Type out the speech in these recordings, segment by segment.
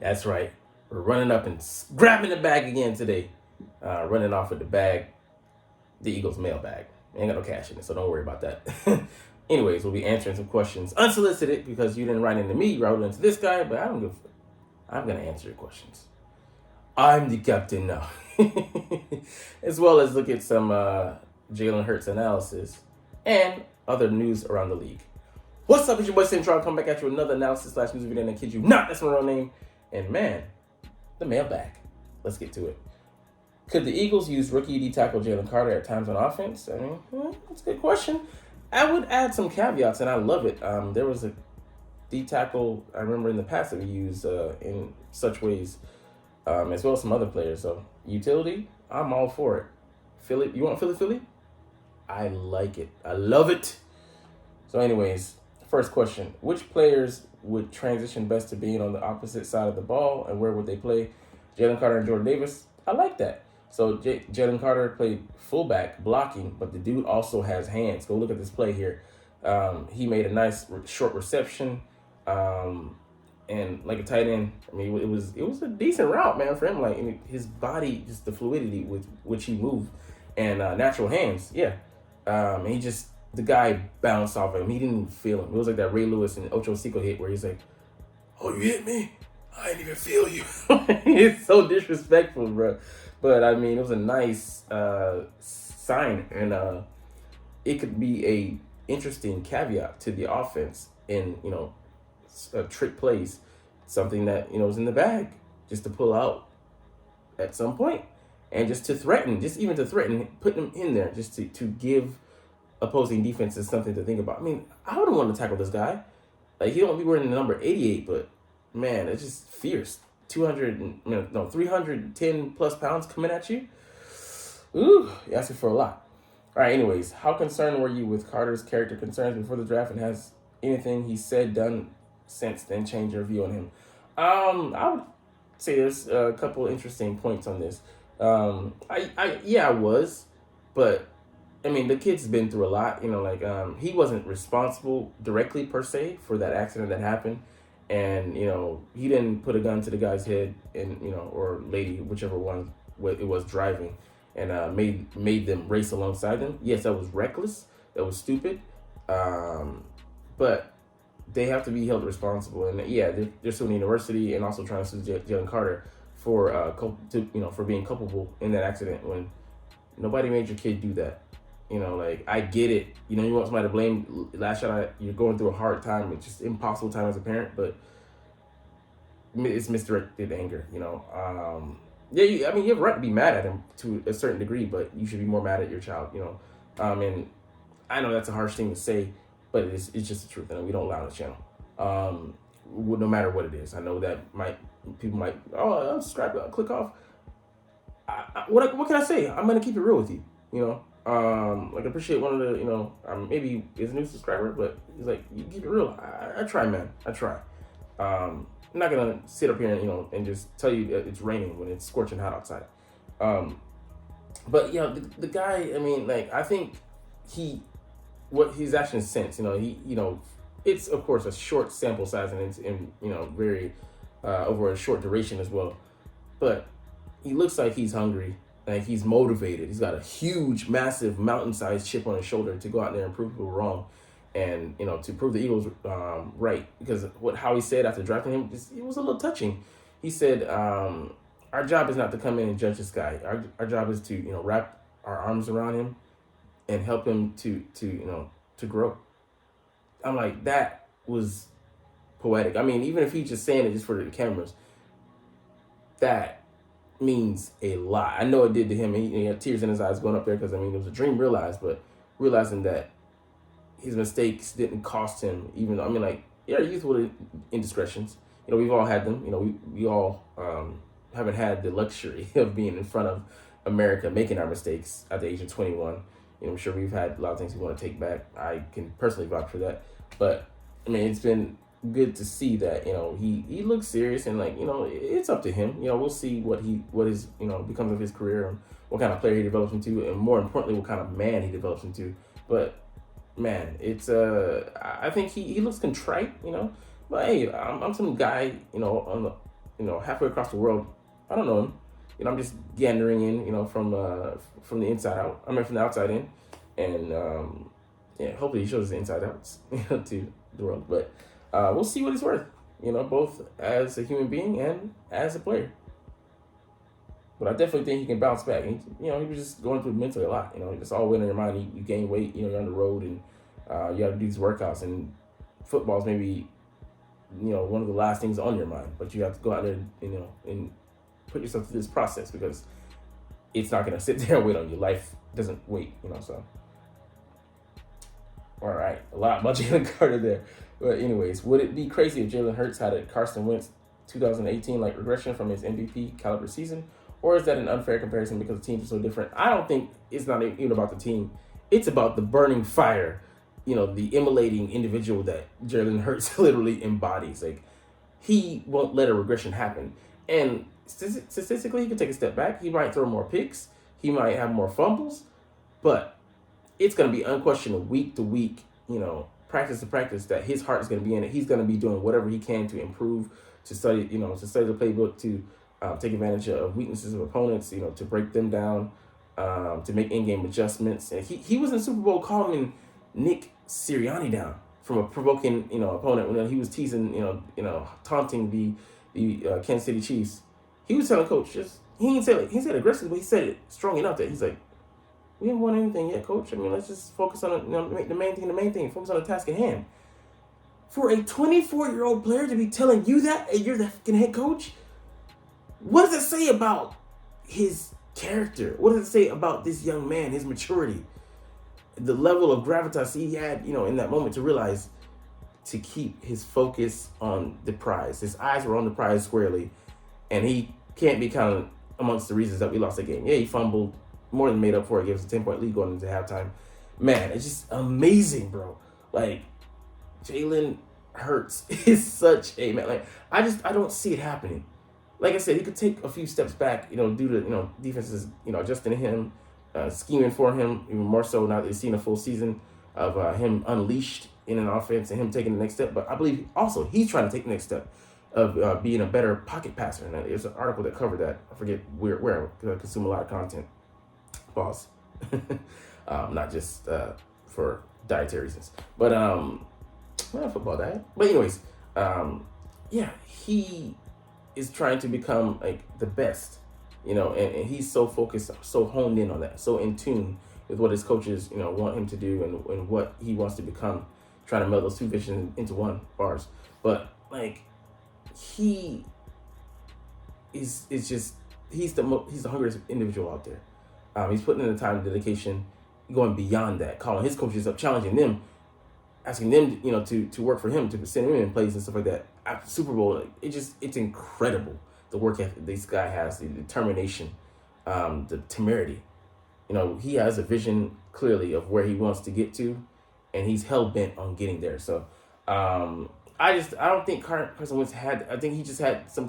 That's right. We're running up and grabbing the bag again today. Running off with the bag, the Eagles mailbag. Ain't got no cash in it, so don't worry about that. Anyways, we'll be answering some questions unsolicited because you didn't write into me, you wrote into this guy, but I don't give. I'm gonna answer your questions. I'm the captain now, as well as look at some Jalen Hurts analysis and other news around the league. What's up? It's your boy Cintron. Come back at you with another analysis / news video, and I kid you not, that's my real name. And man, the mailbag. Let's get to it. Could the Eagles use rookie D tackle Jalen Carter at times on offense? I mean, that's a good question. I would add some caveats, and I love it. There was a D tackle I remember in the past that we used in such ways, as well as some other players. So utility, I'm all for it. Philly, you want Philly? I like it. I love it. So, anyways, first question: which players would transition best to being on the opposite side of the ball, and where would they play? Jalen Carter and Jordan Davis. I like that. So Jalen Carter played fullback blocking, but the dude also has hands. Go look at this play here. He made a nice short reception, and like a tight end. I mean, it was a decent route, man, for him. Like his body, just the fluidity with which he moved, and natural hands. Yeah, the guy bounced off of him. He didn't even feel him. It was like that Ray Lewis and Ocho Cinco hit where he's like, "Oh, you hit me? I didn't even feel you." It's so disrespectful, bro. But I mean, it was a nice sign, and it could be a interesting caveat to the offense in trick plays, something that is in the bag, just to pull out at some point, and just to threaten, put them in there, just to give opposing defenses something to think about. I mean, I wouldn't want to tackle this guy. Like, he don't be wearing the number 88, but man, it's just fierce. 310 plus pounds coming at you. Ooh, you're asking for a lot. All right, anyways, how concerned were you with Carter's character concerns before the draft, and has anything he said, done since then changed your view on him? I would say there's a couple interesting points on this. I was, but I mean, the kid's been through a lot. He wasn't responsible directly per se for that accident that happened. And, he didn't put a gun to the guy's head or lady, whichever one it was driving, and made them race alongside them. Yes, that was reckless. That was stupid. But they have to be held responsible. And yeah, they're suing the university and also trying to sue Jalen Carter for being culpable in that accident when nobody made your kid do that. I get it. You want somebody to blame. Last shot, you're going through a hard time. It's just impossible time as a parent, but it's misdirected anger. Yeah, you have a right to be mad at him to a certain degree, but you should be more mad at your child. And I know that's a harsh thing to say, but it's just the truth, and we don't allow on the channel. No matter what it is, I know that people might unsubscribe, click off. What can I say? I'm gonna keep it real with you. I appreciate one of the, maybe is a new subscriber, but he's like, you keep it real. I try, man. I try. I'm not going to sit up here and just tell you that it's raining when it's scorching hot outside. But, the guy, I mean, I think what his actions sense, it's, of course, a short sample size, and it's very, over a short duration as well. But he looks like he's hungry. Like, he's motivated. He's got a huge, massive, mountain-sized chip on his shoulder to go out there and prove people wrong, and to prove the Eagles right. Because how he said after drafting him, it was a little touching. He said, "Our job is not to come in and judge this guy. Our job is to wrap our arms around him and help him to grow." I'm like, that was poetic. I mean, even if he's just saying it just for the cameras, that means a lot. I know it did to him. He had tears in his eyes going up there because, it was a dream realized, but realizing that his mistakes didn't cost him, even though, youthful indiscretions. We've all had them. We all haven't had the luxury of being in front of America making our mistakes at the age of 21. I'm sure we've had a lot of things we want to take back. I can personally vouch for that. But, it's been good to see that he looks serious, and it's up to him. We'll see what becomes of his career, and what kind of player he develops into, and more importantly, what kind of man he develops into. But man, it's I think he looks contrite, but hey, I'm some guy on halfway across the world. I don't know him. I'm just gathering in, from the inside out. I mean, from the outside in, and hopefully he shows the inside outs, to the world. But we'll see what he's worth, both as a human being and as a player. But I definitely think he can bounce back. And, he was just going through mentally a lot. It's all weight on your mind. You gain weight. You're on the road, and you got to do these workouts. And football is maybe, one of the last things on your mind. But you have to go out there, and put yourself through this process, because it's not going to sit there and wait on you. Life doesn't wait, so. All right, a lot about Jalen Carter there. But anyways, would it be crazy if Jalen Hurts had a Carson Wentz 2018 like regression from his MVP caliber season? Or is that an unfair comparison because the teams are so different? I don't think it's not even about the team. It's about the burning fire, the immolating individual that Jalen Hurts literally embodies. Like, he won't let a regression happen. And statistically, he can take a step back. He might throw more picks. He might have more fumbles. But it's going to be unquestioned week to week, practice to practice, that his heart is going to be in it. He's going to be doing whatever he can to improve, to study the playbook, to take advantage of weaknesses of opponents, to break them down, to make in-game adjustments. And he was in the Super Bowl calming Nick Sirianni down from a provoking, opponent when he was teasing, taunting the Kansas City Chiefs. He was telling Coach, he said aggressive, but he said it strong enough that he's like, we haven't won anything yet, Coach. I mean, let's just focus on make the main thing. Focus on the task at hand. For a 24-year-old player to be telling you that, and you're the fucking head coach, what does it say about his character? What does it say about this young man, his maturity, the level of gravitas he had, in that moment to realize to keep his focus on the prize. His eyes were on the prize squarely, and he can't be counted amongst the reasons that we lost the game. Yeah, he fumbled, more than made up for it. Gave us a 10-point lead going into halftime. Man, it's just amazing, bro. Like, Jalen Hurts is such a man. Like, I don't see it happening. Like I said, he could take a few steps back, due to, defenses, adjusting to him, scheming for him, even more so now that they've seen a full season of him unleashed in an offense and him taking the next step. But I believe also he's trying to take the next step of being a better pocket passer. And there's an article that covered that. I forget where because I consume a lot of content. Pause. Not just for dietary reasons. But, football diet. But anyways, he is trying to become like the best, and he's so focused, so honed in on that, so in tune with what his coaches, want him to do and what he wants to become, trying to meld those two visions into one, bars. But like, he is just, he's the hungriest individual out there. He's putting in the time and dedication, going beyond that, calling his coaches up, challenging them, asking them, to work for him, to send him in plays and stuff like that. After Super Bowl, it's incredible, the work ethic this guy has, the determination, the temerity. He has a vision clearly of where he wants to get to, and he's hell bent on getting there. So, I don't think Carson Wentz had. I think he just had some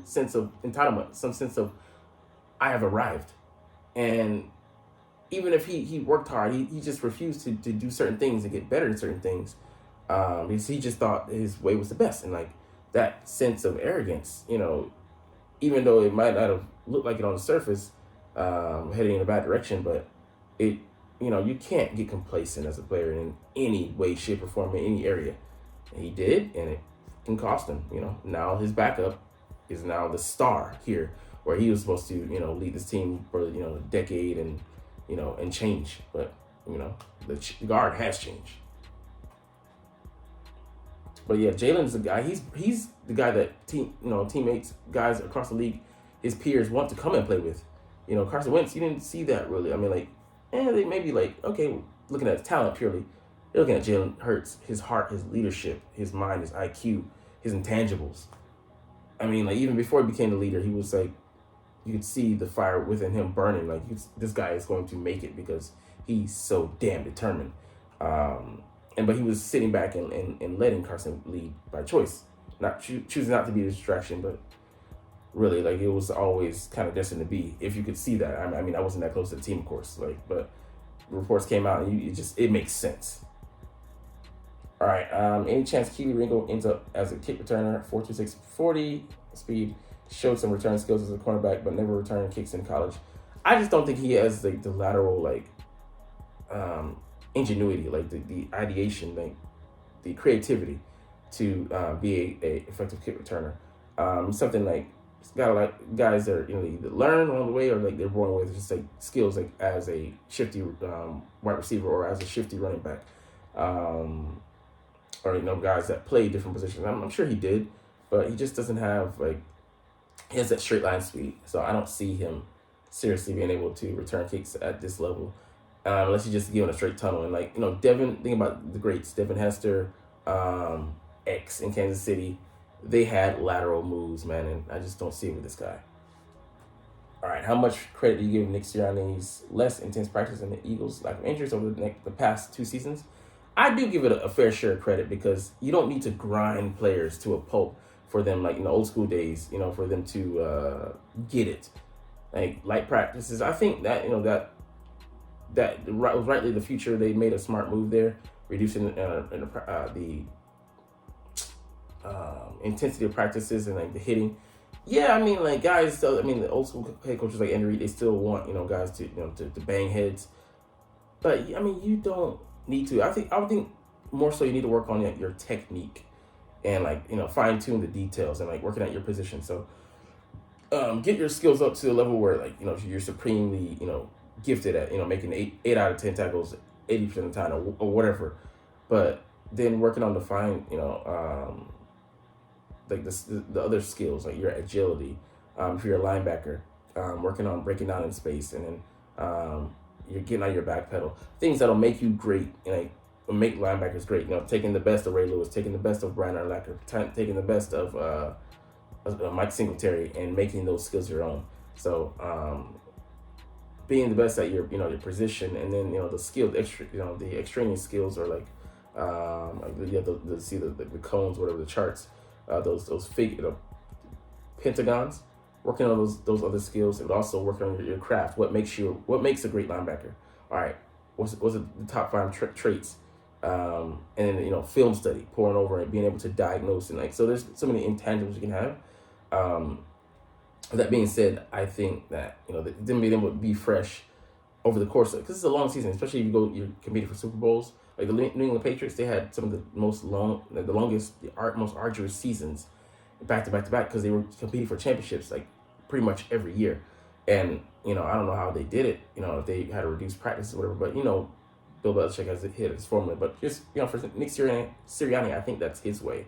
sense of entitlement, some sense of I have arrived, and even if he worked hard, he just refused to do certain things and get better in certain things. Because he just thought his way was the best. And like that sense of arrogance, even though it might not have looked like it on the surface, heading in a bad direction, but it, you can't get complacent as a player in any way, shape, or form in any area. And he did, and it can cost him. Now his backup is now the star here, where he was supposed to, lead this team for, a decade and, and change. But, the guard has changed. But yeah, Jalen's the guy. He's the guy that teammates, guys across the league, his peers want to come and play with. Carson Wentz, you didn't see that really. I mean, they may be okay, looking at his talent purely. They're looking at Jalen Hurts, his heart, his leadership, his mind, his IQ, his intangibles. I mean, even before he became the leader, he was you could see the fire within him burning. This guy is going to make it because he's so damn determined. But he was sitting back and letting Carson lead by choice, not choosing not to be a distraction, but really, it was always kind of destined to be. If you could see that, I mean, I wasn't that close to the team, of course, but reports came out and it makes sense. All right. Any chance Keely Ringo ends up as a kick returner, 4.26 40 speed, showed some return skills as a cornerback, but never returned kicks in college. I just don't think he has like the lateral um, ingenuity, like the ideation, like the creativity to be a effective kick returner. Something like it's got a lot guys that are either learn along the way or like they're born with just like skills like as a shifty wide receiver or as a shifty running back. Or guys that play different positions. I'm sure he did, but he just doesn't have like he has that straight line speed. So I don't see him seriously being able to return kicks at this level, unless you just give him a straight tunnel. And Devin, think about the greats, Devin Hester, X in Kansas City. They had lateral moves, man, and I just don't see it with this guy. All right, how much credit do you give Nick Sirianni's less intense practice than the Eagles' lack of injuries over the past 2 seasons? I do give it a fair share of credit because you don't need to grind players to a pulp for them, like in the old school days, for them to get it. Like light practices, I think that that was rightly the future. They made a smart move there, reducing the intensity of practices and like the hitting. Yeah, I mean, like guys. Still, I mean, the old school head coaches like Andy Reid, they still want guys to to bang heads. But I mean, you don't need to. I would think more so you need to work on your technique and fine tune the details and like working at your position. So get your skills up to the level where you're supremely gifted at making 8 out of 10 tackles 80% of the time or whatever. But then working on the fine like the other skills like your agility, if you're a linebacker, working on breaking down in space, and then you're getting on your back pedal, things that'll make you great and like make linebackers great. Taking the best of Ray Lewis, taking the best of Brian Urlacher, taking the best of Mike Singletary, and making those skills your own. So being the best at your your position, and then the skills extra the extraneous skills are like the cones, whatever, the charts, those fake pentagons. Working on those other skills, and also working on your craft. What makes a great linebacker? All right, what's the top 5 traits? And then film study, pouring over it, being able to diagnose, and so there's so many intangibles you can have. That being said, I think that them being able to be fresh over the course of, because it's a long season, especially if you're competing for Super Bowls. Like the New England Patriots, they had some of the most arduous seasons back to back to back because they were competing for championships like pretty much every year. And I don't know how they did it, if they had to reduce practice or whatever, but Bill Belichick has hit his formula. But just for Nick Sirianni, I think that's his way.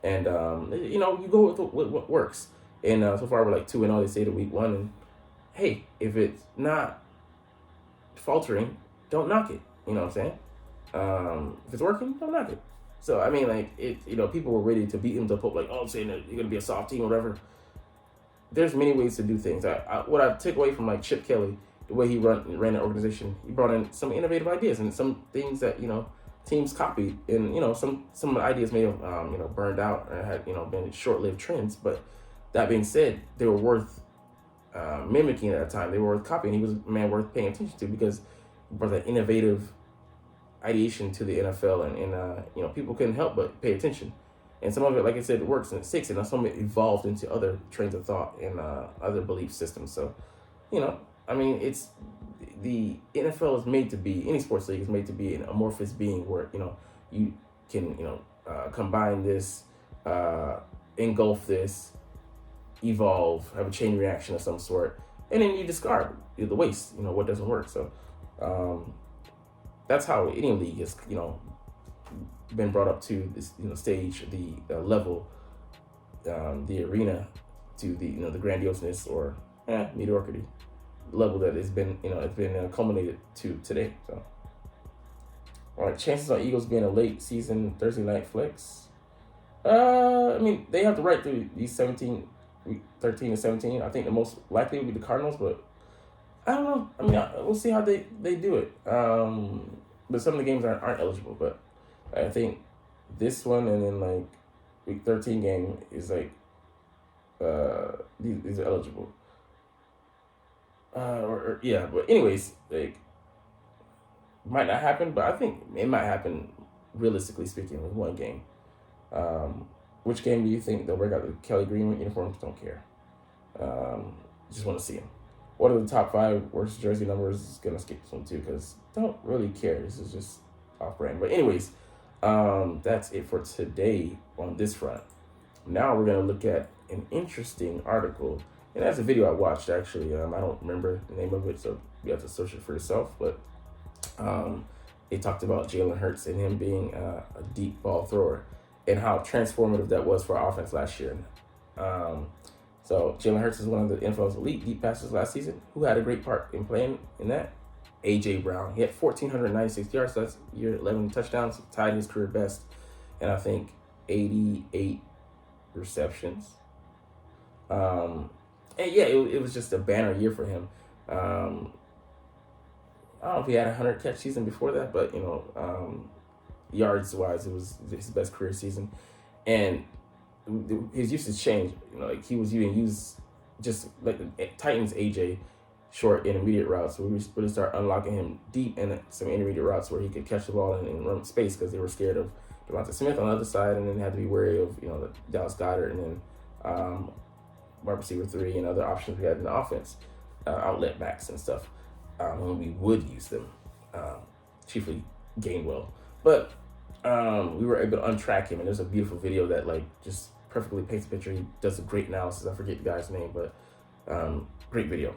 And you go with what works. And so far we're like 2-0, they say, to week 1. And hey, if it's not faltering, don't knock it. You know what I'm saying? If it's working, don't knock it. So I mean, people were ready to beat him to put saying that you're gonna be a soft team or whatever. There's many ways to do things. What I take away from Chip Kelly, the way he ran the organization, he brought in some innovative ideas and some things that teams copied, and some of the ideas may have burned out or had been short-lived trends. But that being said, they were worth mimicking at the time. They were worth copying. He was a man worth paying attention to because he brought that innovative ideation to the NFL, and people couldn't help but pay attention. And some of it, like I said, it works and it sticks, and some of it evolved into other trains of thought and other belief systems. So, I mean, it's the NFL is made to be, any sports league is made to be an amorphous being where you can combine this, engulf this, evolve, have a chain reaction of some sort, and then you discard the waste. What doesn't work. So that's how any league is been brought up to this stage, the level, the arena, to the the grandioseness or mediocrity level that it's been culminated to today. So all right, chances on Eagles being a late season Thursday night flex. I mean, they have to right through these 13 and 17. I think the most likely would be the Cardinals, but I don't know. I mean, we'll see how they do it. But some of the games aren't eligible. But I think this one, and then week 13 game is these are eligible. Yeah. But anyways, might not happen, but I think it might happen realistically speaking, with one game. Which game do you think they'll break out the Kelly Greenwood uniforms? Don't care. Just want to see him. What are the top 5 worst jersey numbers? Gonna skip this one too because don't really care. This is just off brand. But anyways, that's it for today on this front. Now we're gonna look at an interesting article, and that's a video I watched actually. I don't remember the name of it, so you have to search it for yourself. But they talked about Jalen Hurts and him being a deep ball thrower and how transformative that was for our offense last year. So Jalen Hurts is one of the NFL's elite deep passers last season. Who had a great part in playing in that? A.J. Brown. He had 1,496 yards. So that's year 11 touchdowns, tied his career best, and I think 88 receptions. And yeah, it was just a banner year for him. I don't know if he had a 100-catch season before that, but yards-wise, it was his best career season, and his usage changed. Like he was even used just like the Titans AJ short intermediate routes. So we really start unlocking him deep in some intermediate routes where he could catch the ball and run space because they were scared of Devonta Smith on the other side, and then had to be wary of the Dallas Goedert and then wide receiver 3 and other options we had in the offense, outlet backs and stuff when we would use them, chiefly Gainwell. But we were able to untrack him, and there's a beautiful video that like just perfectly paints a picture. He does a great analysis. I forget the guy's name, but great video.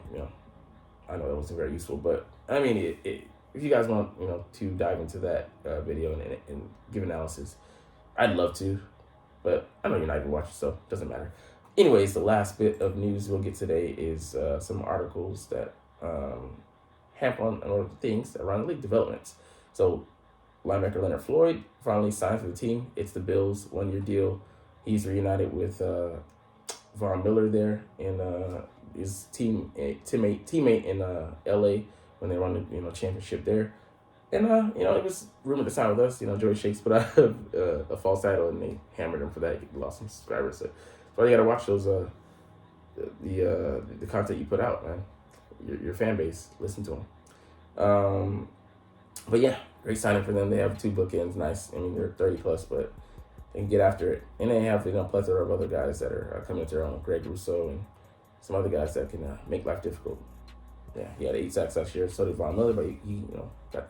I know that wasn't very useful, but I mean, if you guys want to dive into that video and give analysis, I'd love to, but I know you're not even watching, so it doesn't matter. Anyways, the last bit of news we'll get today is some articles that hamper on things around the league developments. So linebacker Leonard Floyd finally signed for the team. It's the Bills' 1-year deal. He's reunited with Von Miller there and his teammate in LA when they won the championship there. And it was rumored to sign with us. Joey Shakes put out a false title and they hammered him for that. He lost some subscribers. So you gotta watch those the content you put out, man. Your fan base, listen to them. But yeah, great signing for them. They have 2 bookends, nice. I mean, they're 30 plus, but they can get after it. And they have a plethora of other guys that are coming into their own. Greg Rousseau and some other guys that can make life difficult. Yeah, he had 8 sacks last year. So did Von Miller, but he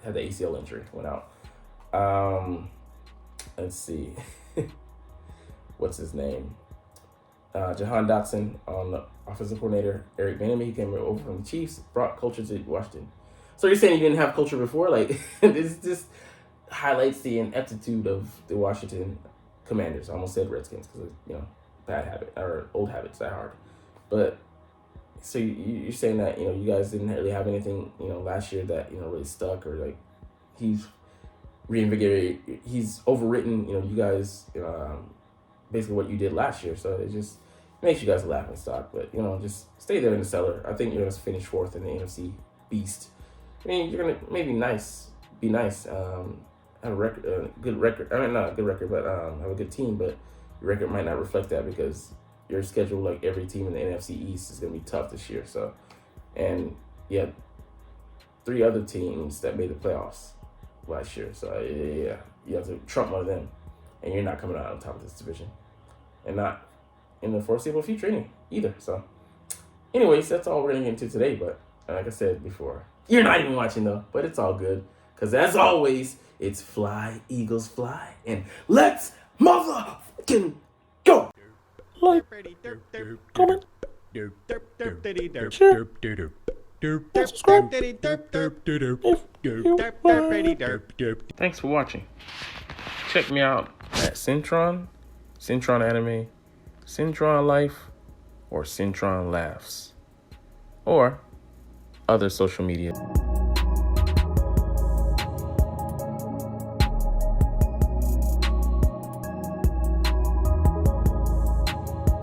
had the ACL injury, went out. Let's see, what's his name? Jahan Dotson on the offensive coordinator. Eric Bieniemy, he came over from the Chiefs, brought culture to Washington. So you're saying you didn't have culture before? Like, this just highlights the ineptitude of the Washington Commanders. I almost said Redskins because, bad habit, or old habits die hard. But, so you're saying that, you guys didn't really have anything, last year that, really stuck, or, like, he's reinvigorated, he's overwritten, you guys, basically what you did last year. So it just makes you guys a laughing stock. But, just stay there in the cellar. I think you're going to finish 4th in the NFC Beast. I mean, you're gonna maybe be nice, have a record, good record. I mean, not a good record, but have a good team. But your record might not reflect that because your schedule, like every team in the NFC East, is gonna be tough this year. So, and you had 3 other teams that made the playoffs last year. So yeah, you have to trump one of them, and you're not coming out on top of this division, and not in the foreseeable future either. So, anyways, that's all we're gonna get into today. But like I said before, you're not even watching though, but it's all good. Because as always, it's fly, Eagles fly. And let's motherfucking go! Like, comment, share, subscribe Thanks for watching. Check me out at Cintron, Cintron Anime, Cintron Life, or Cintron Laughs. Or other social media.